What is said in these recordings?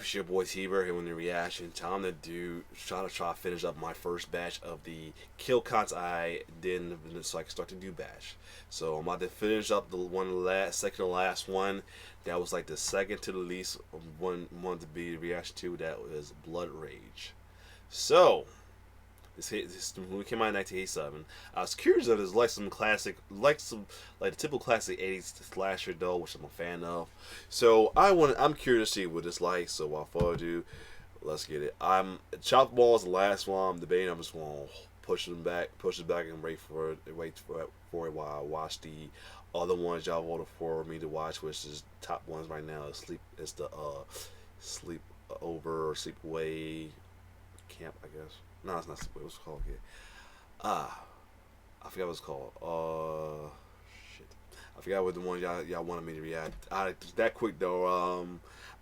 up? It's your boy T-Bird here with the reaction. Time to try to finish up my first batch of the kill counts I did, so I can start to do batch. So I'm about to finish up the second to last one. That was like the second to the least one to be reaction to. That was Blood Rage. So this movie came out in 1987. I was curious if it's like some classic, like the typical classic 80s slasher though, which I'm a fan of. So I'm curious to see what it's like. So without further ado, let's get it. Chop Ball is the last one. I'm debating. I'm just gonna push it back, and wait for it while I watch the other ones y'all voted for me to watch, which is top ones right now. It's the Sleep Over or Sleep Away Camp, I guess. No, it's not Sleep Away. What's it called again? I forgot what it's called. Shit. I forgot what the one y'all wanted me to react. That quick though.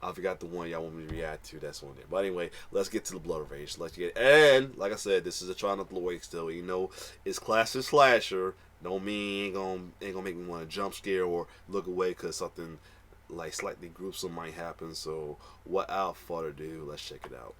I forgot the one y'all want me to react to. That's one there. But anyway, let's get to the Blood Rage. And like I said, this is a try not to wait still. You know, it's classic slasher. Don't mean ain't gonna make me want to jump scare or look away because something like slightly gruesome might happen. So without further ado, let's check it out.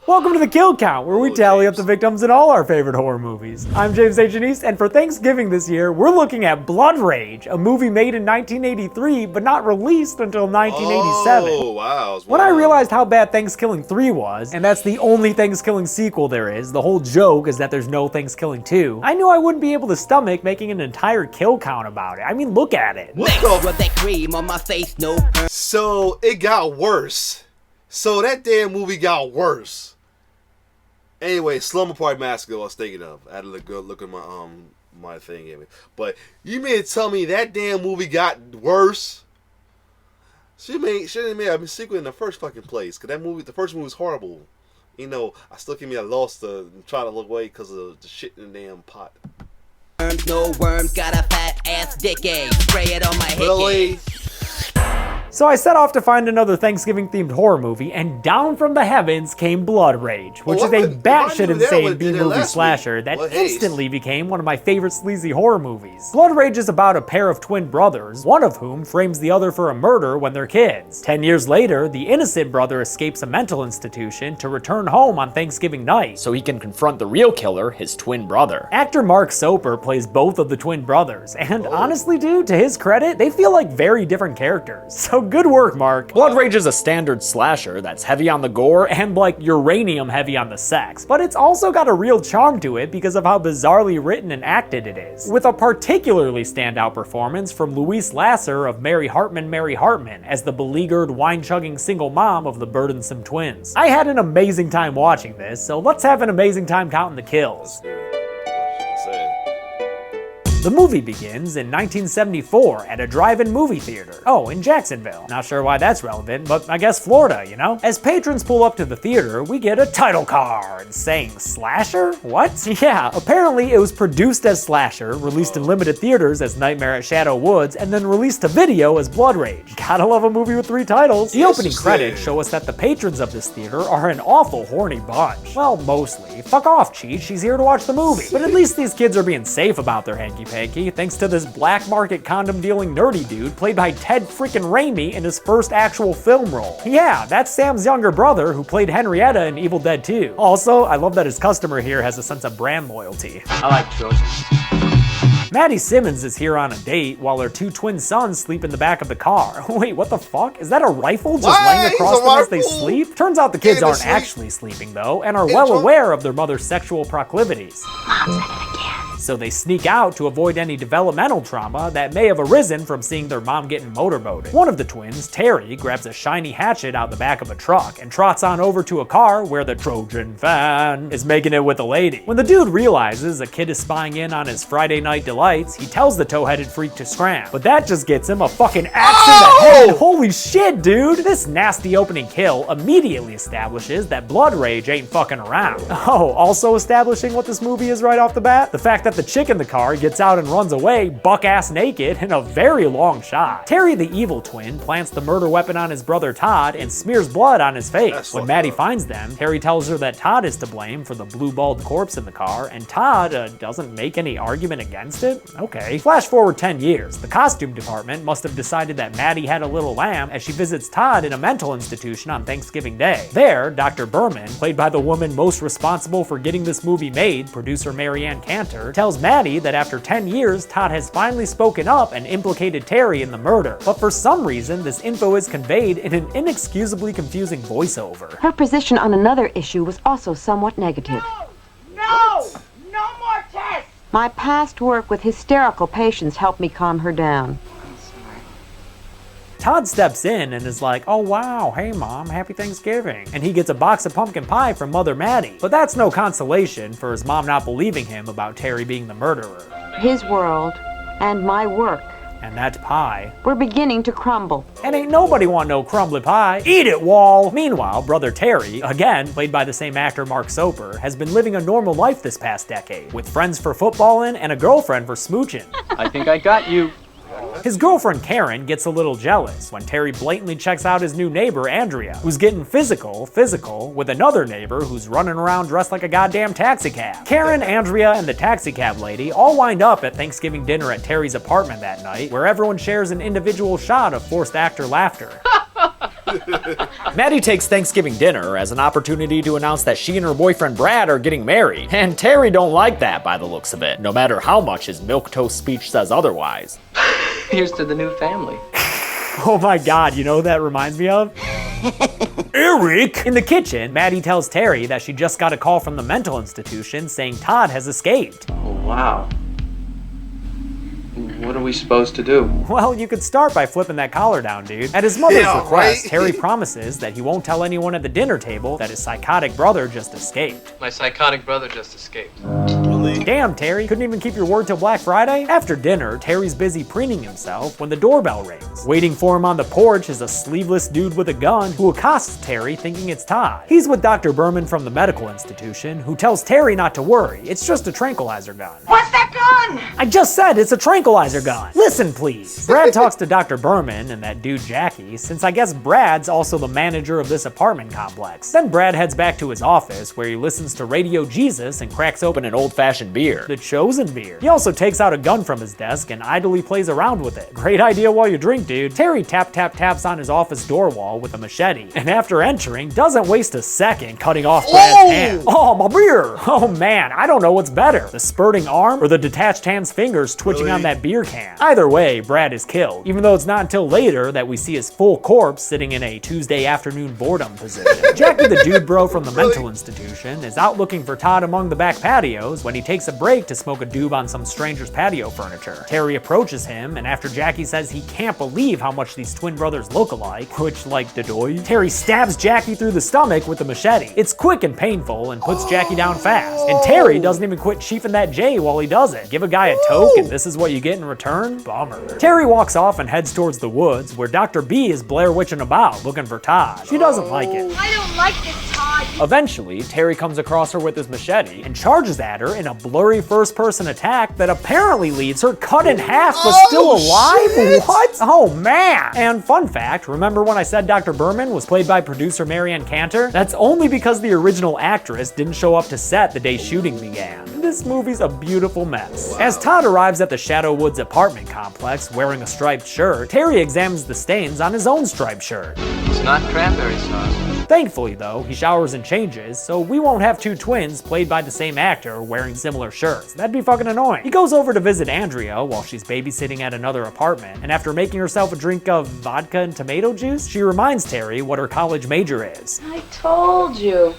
Welcome to the Kill Count, where we tally up the victims in all our favorite horror movies. I'm James H. East, and for Thanksgiving this year, we're looking at Blood Rage, a movie made in 1983, but not released until 1987. Oh, wow. When I realized how bad Thanksgiving 3 was, and that's the only Thanksgiving sequel there is, the whole joke is that there's no Thanksgiving 2, I knew I wouldn't be able to stomach making an entire Kill Count about it. I mean, look at it. What that cream on my face, no. So, it got worse. So, that damn movie got worse. Anyway, Slumber Party Massacre I was thinking of. I had to look at my thing in it. But you mean to tell me that damn movie got worse? Shouldn't have made a sequel in the first fucking place. Cause the first movie was horrible. You know, I still give me a loss to try to look away because of the shit in the damn pot. No worms, got a fat ass dick egg. Spray it on my head. Really? So I set off to find another Thanksgiving-themed horror movie, and down from the heavens came Blood Rage, which is a batshit insane B-movie slasher that instantly became one of my favorite sleazy horror movies. Blood Rage is about a pair of twin brothers, one of whom frames the other for a murder when they're kids. 10 years later, the innocent brother escapes a mental institution to return home on Thanksgiving night, so he can confront the real killer, his twin brother. Actor Mark Soper plays both of the twin brothers, and honestly dude, to his credit, they feel like very different characters. So good work, Mark. Blood Rage is a standard slasher that's heavy on the gore and like uranium heavy on the sex, but it's also got a real charm to it because of how bizarrely written and acted it is, with a particularly standout performance from Louise Lasser of Mary Hartman as the beleaguered, wine-chugging single mom of the burdensome twins. I had an amazing time watching this, so let's have an amazing time counting the kills. The movie begins in 1974 at a drive-in movie theater. Oh, in Jacksonville. Not sure why that's relevant, but I guess Florida, you know? As patrons pull up to the theater, we get a title card saying slasher? What? Yeah, apparently it was produced as Slasher, released in limited theaters as Nightmare at Shadow Woods, and then released to video as Blood Rage. Gotta love a movie with 3 titles. The opening credits show us that the patrons of this theater are an awful horny bunch. Well, mostly. Fuck off, Cheech, she's here to watch the movie. But at least these kids are being safe about their hanky-panky thanks to this black market condom dealing nerdy dude played by Ted frickin' Raimi in his first actual film role. Yeah, that's Sam's younger brother who played Henrietta in Evil Dead 2. Also, I love that his customer here has a sense of brand loyalty. I like George. Maddie Simmons is here on a date while her 2 twin sons sleep in the back of the car. Wait, what the fuck? Is that a rifle just laying across them as they sleep? Turns out the kids aren't actually sleeping though, and are well aware of their mother's sexual proclivities. Mom said it again. So they sneak out to avoid any developmental trauma that may have arisen from seeing their mom getting motorboated. One of the twins, Terry, grabs a shiny hatchet out the back of a truck and trots on over to a car where the Trojan fan is making it with a lady. When the dude realizes a kid is spying in on his Friday night delights, he tells the tow-headed freak to scram. But that just gets him a fucking axe in the head. Holy shit, dude! This nasty opening kill immediately establishes that Blood Rage ain't fucking around. Oh, also establishing what this movie is right off the bat? The fact that the chick in the car gets out and runs away, buck-ass naked, in a very long shot. Terry, the evil twin, plants the murder weapon on his brother Todd and smears blood on his face. When Maddie finds them, Terry tells her that Todd is to blame for the blue-balled corpse in the car, and Todd doesn't make any argument against it? Okay. Flash forward 10 years. The costume department must have decided that Maddie had a little lamb as she visits Todd in a mental institution on Thanksgiving Day. There, Dr. Berman, played by the woman most responsible for getting this movie made, producer Marianne Cantor, tells Maddie that after 10 years, Todd has finally spoken up and implicated Terry in the murder. But for some reason, this info is conveyed in an inexcusably confusing voiceover. Her position on another issue was also somewhat negative. No more tests! My past work with hysterical patients helped me calm her down. Todd steps in and is like, oh wow, hey mom, happy Thanksgiving. And he gets a box of pumpkin pie from Mother Maddie. But that's no consolation for his mom not believing him about Terry being the murderer. His world and my work. And that pie We're beginning to crumble. And ain't nobody want no crumbly pie. Eat it, Wall! Meanwhile, brother Terry, again played by the same actor Mark Soper, has been living a normal life this past decade, with friends for footballing and a girlfriend for smooching. I think I got you. His girlfriend Karen gets a little jealous when Terry blatantly checks out his new neighbor Andrea, who's getting physical with another neighbor who's running around dressed like a goddamn taxicab. Karen, Andrea, and the taxicab lady all wind up at Thanksgiving dinner at Terry's apartment that night, where everyone shares an individual shot of forced actor laughter. Maddie takes Thanksgiving dinner as an opportunity to announce that she and her boyfriend Brad are getting married, and Terry don't like that by the looks of it, no matter how much his milquetoast speech says otherwise. Here's to the new family. Oh my god, you know what that reminds me of? Eric! In the kitchen, Maddie tells Terry that she just got a call from the mental institution saying Todd has escaped. Oh, wow. What are we supposed to do? Well, you could start by flipping that collar down, dude. At his mother's request, Terry promises that he won't tell anyone at the dinner table that his psychotic brother just escaped. My psychotic brother just escaped. Damn, Terry, couldn't even keep your word till Black Friday? After dinner, Terry's busy preening himself when the doorbell rings. Waiting for him on the porch is a sleeveless dude with a gun who accosts Terry thinking it's Todd. He's with Dr. Berman from the medical institution, who tells Terry not to worry, it's just a tranquilizer gun. What's that gun? I just said it's a tranquilizer gun. Listen, please. Brad talks to Dr. Berman and that dude Jackie, since I guess Brad's also the manager of this apartment complex. Then Brad heads back to his office where he listens to Radio Jesus and cracks open an old-fashioned beer, the Chosen beer. He also takes out a gun from his desk and idly plays around with it. Great idea while you drink, dude. Terry taps on his office door wall with a machete, and after entering, doesn't waste a second cutting off Brad's hand. Oh, my beer! Oh man, I don't know what's better, the spurting arm or the detached hand's fingers twitching on that beer can. Either way, Brad is killed, even though it's not until later that we see his full corpse sitting in a Tuesday afternoon boredom position. Jackie the dude bro from the mental institution is out looking for Todd among the back patios when he takes a break to smoke a doob on some stranger's patio furniture. Terry approaches him, and after Jackie says he can't believe how much these twin brothers look alike, which like Dadoy, Terry stabs Jackie through the stomach with the machete. It's quick and painful and puts Jackie down fast, and Terry doesn't even quit chiefing that J while he does it. Give a guy a toke and this is what you get in return? Bummer. Terry walks off and heads towards the woods where Dr. B is Blair Witching about looking for Todd. She doesn't like it. I don't like this, Todd. Eventually, Terry comes across her with his machete and charges at her in a blurry first-person attack that apparently leaves her cut in half but still alive? Shit. What? Oh man! And fun fact, remember when I said Dr. Berman was played by producer Marianne Cantor? That's only because the original actress didn't show up to set the day shooting began. This movie's a beautiful mess. Wow. As Todd arrives at the Shadow Woods apartment complex wearing a striped shirt, Terry examines the stains on his own striped shirt. It's not cranberry sauce. Thankfully though, he showers and changes, so we won't have two twins played by the same actor wearing similar shirts. That'd be fucking annoying. He goes over to visit Andrea while she's babysitting at another apartment, and after making herself a drink of vodka and tomato juice, she reminds Terry what her college major is. I told you.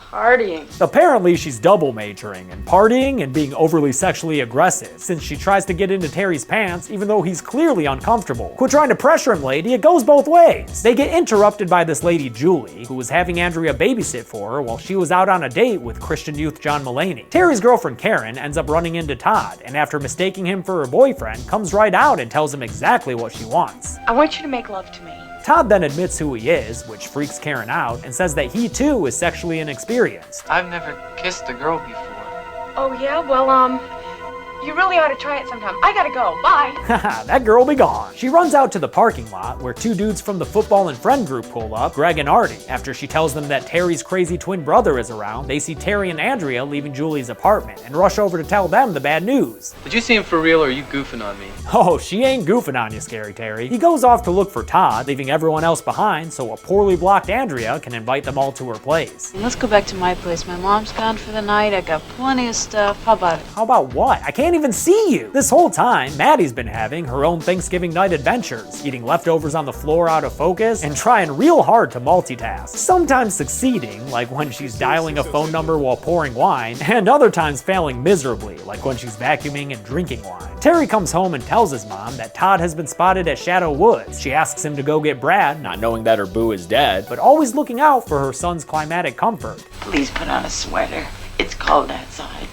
Partying. Apparently she's double majoring in partying and being overly sexually aggressive, since she tries to get into Terry's pants even though he's clearly uncomfortable. Quit trying to pressure him, lady, it goes both ways. They get interrupted by this lady Julie, who was having Andrea babysit for her while she was out on a date with Christian youth John Mulaney. Terry's girlfriend Karen ends up running into Todd, and after mistaking him for her boyfriend, comes right out and tells him exactly what she wants. I want you to make love to me. Todd then admits who he is, which freaks Karen out, and says that he too is sexually inexperienced. I've never kissed a girl before. Oh yeah, well, You really ought to try it sometime. I gotta go. Bye. Haha, that girl be gone. She runs out to the parking lot where two dudes from the football and friend group pull up, Greg and Artie. After she tells them that Terry's crazy twin brother is around, they see Terry and Andrea leaving Julie's apartment and rush over to tell them the bad news. Did you see him for real or are you goofing on me? Oh, she ain't goofing on you, Scary Terry. He goes off to look for Todd, leaving everyone else behind so a poorly blocked Andrea can invite them all to her place. Let's go back to my place. My mom's gone for the night. I got plenty of stuff. How about it? How about what? I can't even see you! This whole time, Maddie's been having her own Thanksgiving night adventures, eating leftovers on the floor out of focus, and trying real hard to multitask. Sometimes succeeding, like when she's dialing a phone number while pouring wine, and other times failing miserably, like when she's vacuuming and drinking wine. Terry comes home and tells his mom that Todd has been spotted at Shadow Woods. She asks him to go get Brad, not knowing that her boo is dead, but always looking out for her son's climatic comfort. Please put on a sweater. It's cold outside.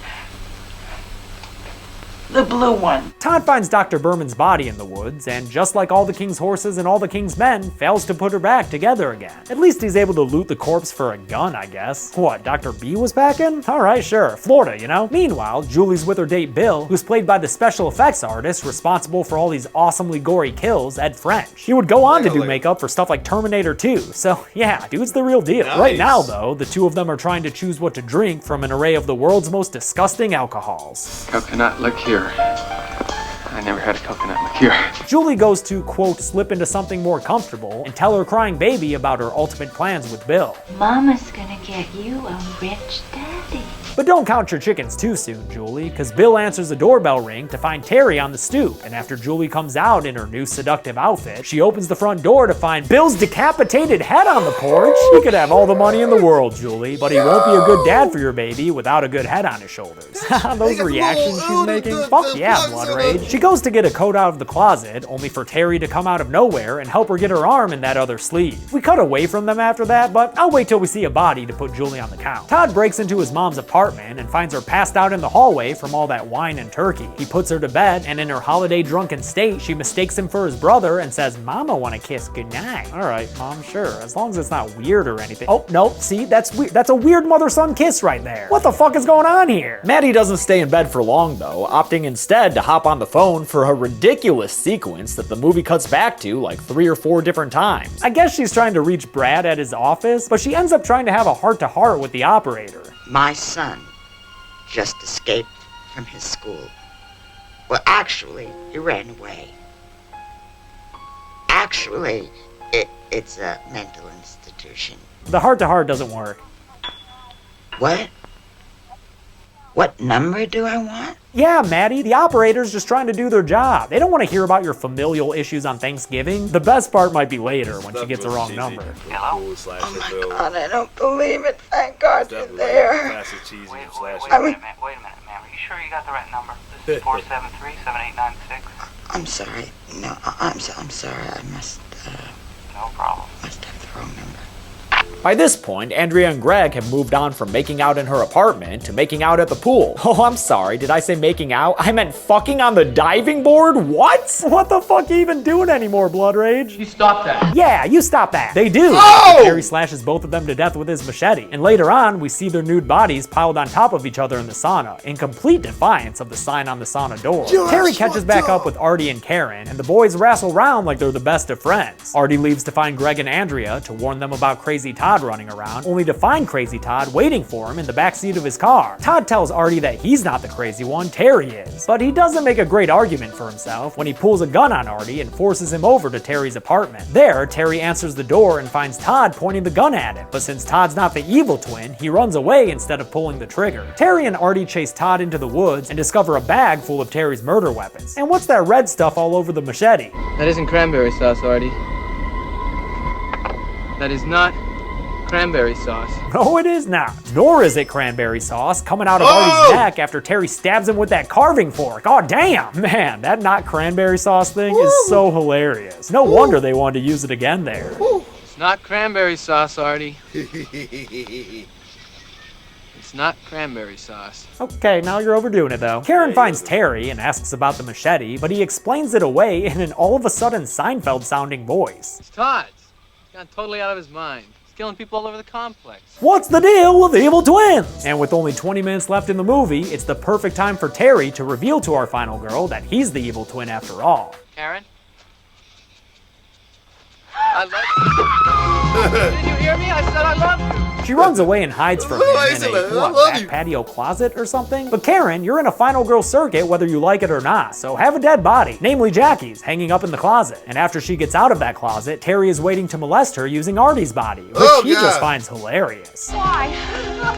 The blue one. Todd finds Dr. Berman's body in the woods, and just like all the king's horses and all the king's men, fails to put her back together again. At least he's able to loot the corpse for a gun, I guess. What, Dr. B was packing? Alright, sure. Florida, you know? Meanwhile, Julie's with her date Bill, who's played by the special effects artist responsible for all these awesomely gory kills, Ed French. He would go on to do makeup for stuff like Terminator 2, so yeah, dude's the real deal. Nice. Right now, though, the two of them are trying to choose what to drink from an array of the world's most disgusting alcohols. Coconut liqueur. I never had a coconut liqueur. Julie goes to, quote, slip into something more comfortable and tell her crying baby about her ultimate plans with Bill. Mama's gonna get you a rich daddy. But don't count your chickens too soon, Julie, because Bill answers the doorbell ring to find Terry on the stoop, and after Julie comes out in her new seductive outfit, she opens the front door to find Bill's decapitated head on the porch. He could have all the money in the world, Julie, but he won't be a good dad for your baby without a good head on his shoulders. Those reactions she's making? Fuck yeah, Blood Rage. She goes to get a coat out of the closet, only for Terry to come out of nowhere and help her get her arm in that other sleeve. We cut away from them after that, but I'll wait till we see a body to put Julie on the count. Todd breaks into his mom's apartment and finds her passed out in the hallway from all that wine and turkey. He puts her to bed, and in her holiday drunken state, she mistakes him for his brother and says, "Mama wanna kiss goodnight." Alright, Mom, sure, as long as it's not weird or anything. Oh, no, see, that's weird. That's a weird mother-son kiss right there. What the fuck is going on here? Maddie doesn't stay in bed for long, though, opting instead to hop on the phone for a ridiculous sequence that the movie cuts back to like 3 or 4 different times. I guess she's trying to reach Brad at his office, but she ends up trying to have a heart-to-heart with the operator. My son just escaped from his school. Well, actually, he ran away. Actually, it's a mental institution. The heart-to-heart doesn't work. What? What number do I want? Yeah, Maddie, the operator's just trying to do their job. They don't want to hear about your familial issues on Thanksgiving. The best part might be later when she gets the wrong number. Hello? Oh my God, I don't believe it. Thank God you're there. Wait a minute, ma'am. Are you sure you got the right number? This is 473-7896. I'm sorry. No, I'm sorry. I must, No problem. must have the wrong number. By this point, Andrea and Greg have moved on from making out in her apartment to making out at the pool. Oh, I'm sorry, did I say making out? I meant fucking on the diving board? What? What the fuck are you even doing anymore, Blood Rage? You stop that. Yeah, you stop that. They do. Oh! Terry slashes both of them to death with his machete. And later on, we see their nude bodies piled on top of each other in the sauna, in complete defiance of the sign on the sauna door. Terry catches back up with Artie and Karen, and the boys wrestle around like they're the best of friends. Artie leaves to find Greg and Andrea to warn them about Crazy Todd running around, only to find Crazy Todd waiting for him in the backseat of his car. Todd tells Artie that he's not the crazy one, Terry is. But he doesn't make a great argument for himself when he pulls a gun on Artie and forces him over to Terry's apartment. There, Terry answers the door and finds Todd pointing the gun at him. But since Todd's not the evil twin, he runs away instead of pulling the trigger. Terry and Artie chase Todd into the woods and discover a bag full of Terry's murder weapons. And what's that red stuff all over the machete? That isn't cranberry sauce, Artie. That is not cranberry sauce. No, it is not. Nor is it cranberry sauce coming out of Artie's neck after Terry stabs him with that carving fork. Oh, damn. Man, that not cranberry sauce thing is so hilarious. No wonder they wanted to use it again there. It's not cranberry sauce, Artie. It's not cranberry sauce. Okay, now you're overdoing it though. Karen finds Terry and asks about the machete, but he explains it away in an all of a sudden Seinfeld sounding voice. It's Todd's. He's gone totally out of his mind. He's killing people all over the complex. What's the deal with the evil twins? And with only 20 minutes left in the movie, it's the perfect time for Terry to reveal to our final girl that he's the evil twin after all. Karen? I love you. Did you hear me? I said I love you. She runs away and hides from him in a back patio closet or something. But Karen, you're in a final girl circuit whether you like it or not, so have a dead body, namely Jackie's, hanging up in the closet. And after she gets out of that closet, Terry is waiting to molest her using Artie's body, which he just finds hilarious. Why?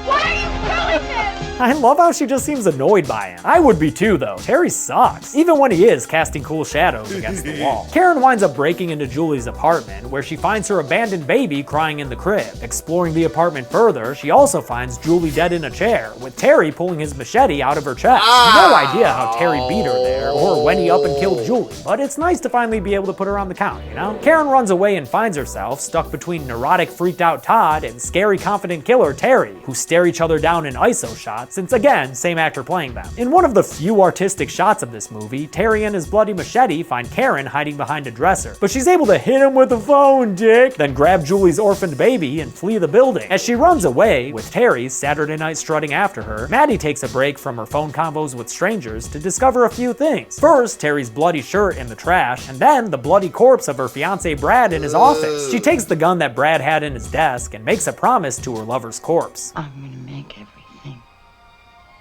Why are you doing this? I love how she just seems annoyed by him. I would be too, though. Terry sucks, even when he is casting cool shadows against the wall. Karen winds up breaking into Julie's apartment, where she finds her abandoned baby crying in the crib. Exploring the apartment further, she also finds Julie dead in a chair, with Terry pulling his machete out of her chest. No idea how Terry beat her there, or when he up and killed Julie, but it's nice to finally be able to put her on the count, you know? Karen runs away and finds herself stuck between neurotic, freaked out Todd and scary, confident killer Terry, who stare each other down in ISO shots, since again, same actor playing them. In one of the few artistic shots of this movie, Terry and his bloody machete find Karen hiding behind a dresser, but she's able to hit him with the phone, dick, then grab Julie's orphaned baby and flee the building. As she runs away, with Terry Saturday night strutting after her, Maddie takes a break from her phone convos with strangers to discover a few things. First, Terry's bloody shirt in the trash, and then the bloody corpse of her fiancé Brad in his office. She takes the gun that Brad had in his desk and makes a promise to her lover's corpse. I'm gonna make everything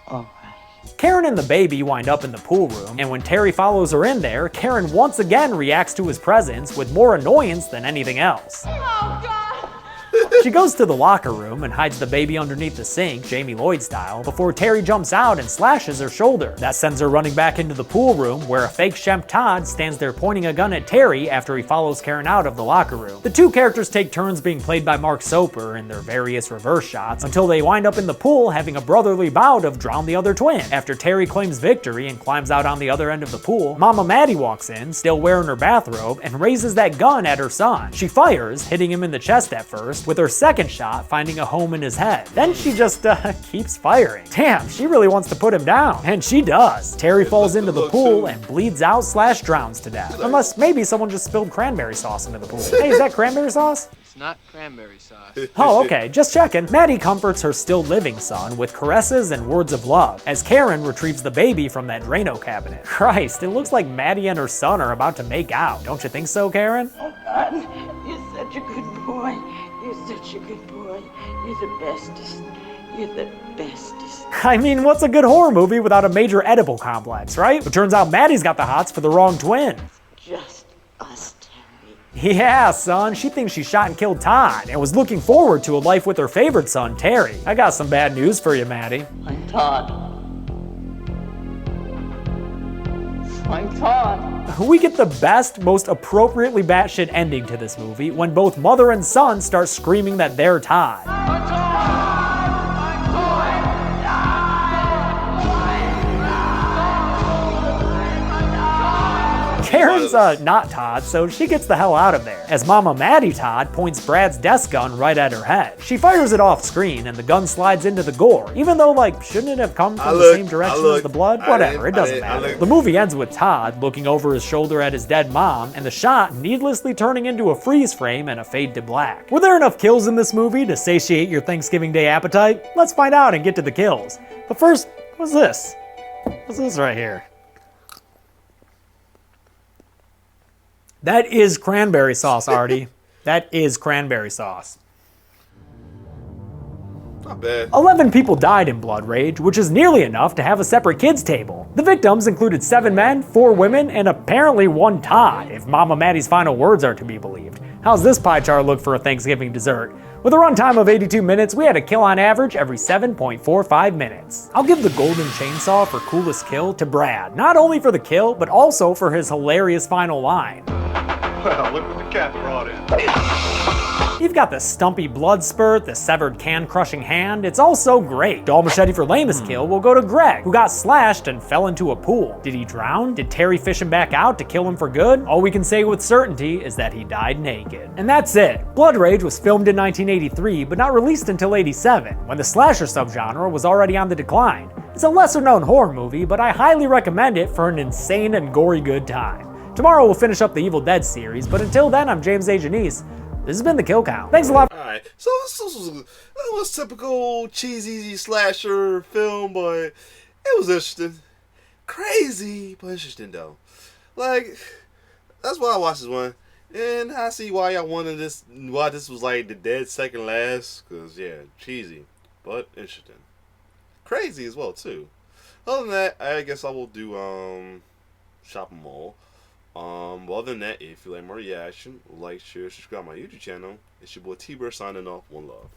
all right. Karen and the baby wind up in the pool room, and when Terry follows her in there, Karen once again reacts to his presence with more annoyance than anything else. Oh, God. She goes to the locker room and hides the baby underneath the sink, Jamie Lloyd style, before Terry jumps out and slashes her shoulder. That sends her running back into the pool room, where a fake Shemp Todd stands there pointing a gun at Terry after he follows Karen out of the locker room. The two characters take turns being played by Mark Soper in their various reverse shots, until they wind up in the pool having a brotherly bout of drown the other twin. After Terry claims victory and climbs out on the other end of the pool, Mama Maddie walks in, still wearing her bathrobe, and raises that gun at her son. She fires, hitting him in the chest at first, with her second shot finding a home in his head. Then she just keeps firing. Damn, she really wants to put him down. And she does. Terry falls into the pool and bleeds out / drowns to death. Unless maybe someone just spilled cranberry sauce into the pool. Hey, is that cranberry sauce? It's not cranberry sauce. Oh, okay, just checking. Maddie comforts her still living son with caresses and words of love, as Karen retrieves the baby from that Drano cabinet. Christ, it looks like Maddie and her son are about to make out. Don't you think so, Karen? Oh, God, you're such a good boy. You're such a good boy. You're the bestest. You're the bestest. I mean, what's a good horror movie without a major Oedipal complex, right? It turns out Maddie's got the hots for the wrong twin. Just us, Terry. Yeah, son, she thinks she shot and killed Todd and was looking forward to a life with her favorite son, Terry. I got some bad news for you, Maddie. I'm Todd. I'm Todd. We get the best, most appropriately batshit ending to this movie when both mother and son start screaming that they're Todd. Karen's not Todd, so she gets the hell out of there, as Mama Maddie Todd points Brad's desk gun right at her head. She fires it off screen and the gun slides into the gore, even though, like, shouldn't it have come from the same direction as the blood? Whatever, it doesn't matter. The movie ends with Todd looking over his shoulder at his dead mom, and the shot needlessly turning into a freeze frame and a fade to black. Were there enough kills in this movie to satiate your Thanksgiving Day appetite? Let's find out and get to the kills. But first, what's this? What's this right here? That is cranberry sauce, Artie. That is cranberry sauce. Not bad. 11 people died in Blood Rage, which is nearly enough to have a separate kids table. The victims included 7 men, 4 women, and apparently 1 Todd, if Mama Maddie's final words are to be believed. How's this pie chart look for a Thanksgiving dessert? With a runtime of 82 minutes, we had a kill on average every 7.45 minutes. I'll give the golden chainsaw for coolest kill to Brad, not only for the kill, but also for his hilarious final line. Well, look what the cat brought in. You've got the stumpy blood spurt, the severed can-crushing hand. It's all so great. Dull machete for lamest kill will go to Greg, who got slashed and fell into a pool. Did he drown? Did Terry fish him back out to kill him for good? All we can say with certainty is that he died naked. And that's it. Blood Rage was filmed in 1983, but not released until '87, when the slasher subgenre was already on the decline. It's a lesser-known horror movie, but I highly recommend it for an insane and gory good time. Tomorrow we'll finish up the Evil Dead series, but until then, I'm James A. Janice. This has been The Kill Count. Thanks a lot. Alright, so it was typical cheesy slasher film, but it was interesting. Crazy, but interesting though. Like, that's why I watched this one. And I see why y'all wanted this, why this was like the dead second last. Because, yeah, cheesy, but interesting. Crazy as well, too. Other than that, I guess I will do, Shop 'em All. Other than that, if you like more reaction, like, share, subscribe to my YouTube channel. It's your boy T-Bird signing off. One love.